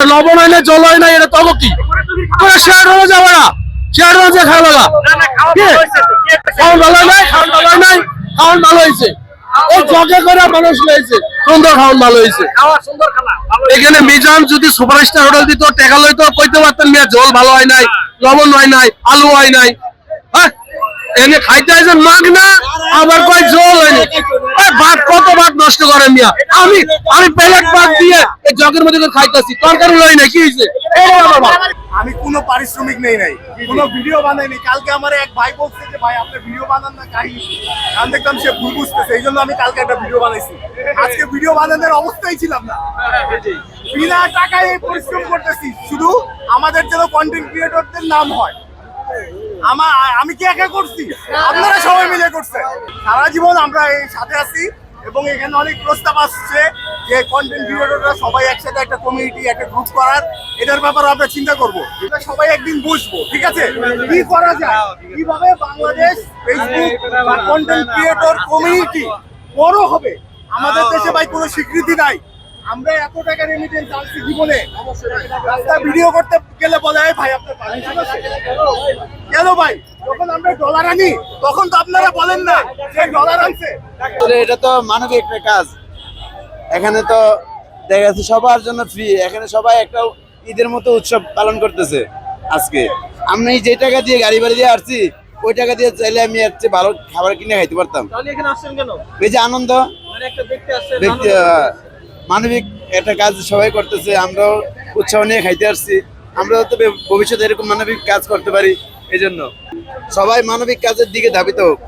লবণ হয় না, জল হয় না, এটা তব কি তোরা শেয়ার হয়ে যাবে না, শেয়ার হয়ে যায় খাওয়া লাগা খাওয়ান ভালো হয় নাই, খাওয়ান ভালো হয় নাই, খাওয়ান ভালো হয়েছে ওই জগে করে মানুষ লইছে সুন্দর খাওয়ান ভালো হয়েছে। এখানে মিজান যদি সুপারস্টার হোটেল দিত টাকা লইতো কইতে পারতেন মিয়া জল ভালো হয় নাই, লবণ হয় নাই, আলু হয় নাই। হ্যাঁ এনে খাইতে আইছেন মাগ না, আবার কয় জল হয়নি। ভাত কত ভাত নষ্ট করে মিয়া, আমি আমি প্লেট ভাত দিয়ে এই জগের মধ্যে করে খাইতেছি, তরকারি লই নাই, কি হয়েছে? আমি কোনো পারিশ্রমিক নেই নাই, কোনো ভিডিও বানাইনি। কালকে আমার এক ভাই বলছে যে ভাই আপনি ভিডিও বানান না কাহিনী, আমি দেখলাম সে ভুল বুঝতেছে, এই জন্য আমি কালকে একটা ভিডিও বানাইছি। আজকে ভিডিও বানানোর অবস্থায় ছিলাম না, বিনা টাকায় পরিশ্রম করতেছি শুধু আমাদের যেন কন্টেন্ট ক্রিয়েটরদের নাম হয়। আমি কি একা করছি, আপনারা সবাই মিলে করছে। সারা জীবন আমরা এই সাথে আছি এবং এখানে অনেক প্রস্তাব আসছে যে কন্টেন্ট ক্রিয়েটররা সবাই একসাথে একটা কমিউনিটি, একটা গ্রুপ করার, এটার ব্যাপারে আমরা চিন্তা করবো। এটা সবাই একদিন বুঝবো, ঠিক আছে, কি করা যায়, কিভাবে বাংলাদেশ ফেসবুক বা কন্টেন্ট ক্রিয়েটর কমিউনিটি বড় হবে। আমাদের দেশে ভাই কোনো স্বীকৃতি নাই, আমরা এত টাকা রেমিটেন্স আনছি জীবনে, রাস্তায় ভিডিও করতে গেলে বলে ভাই আপনার কেন ভাই, যখন আমরা ডলার আনি তখন তো আপনারা বলেন না যে ডলার আনছে। এটা তো মানবিক একটা কাজ, এখানে তো দেখা যাচ্ছে সবার জন্য ফ্রি, এখানে সবাই একটা ঈদের মতো উৎসব পালন করতেছে। আজকে আমি যে টাকা দিয়ে গাড়ি বাড়ি দিয়ে আসছি ওই টাকা দিয়ে চাইলে আমি হচ্ছে ভালো খাবার কিনে খাইতে পারতাম। এই যে আনন্দ দেখতে মানবিক একটা কাজ সবাই করতেছে, আমরাও উৎসাহ নিয়ে খাইতে আসছি। আমরা তো ভবিষ্যতে এরকম মানবিক কাজ করতে পারি, এই জন্য সবাই মানবিক কাজের দিকে ধাবিত হোক।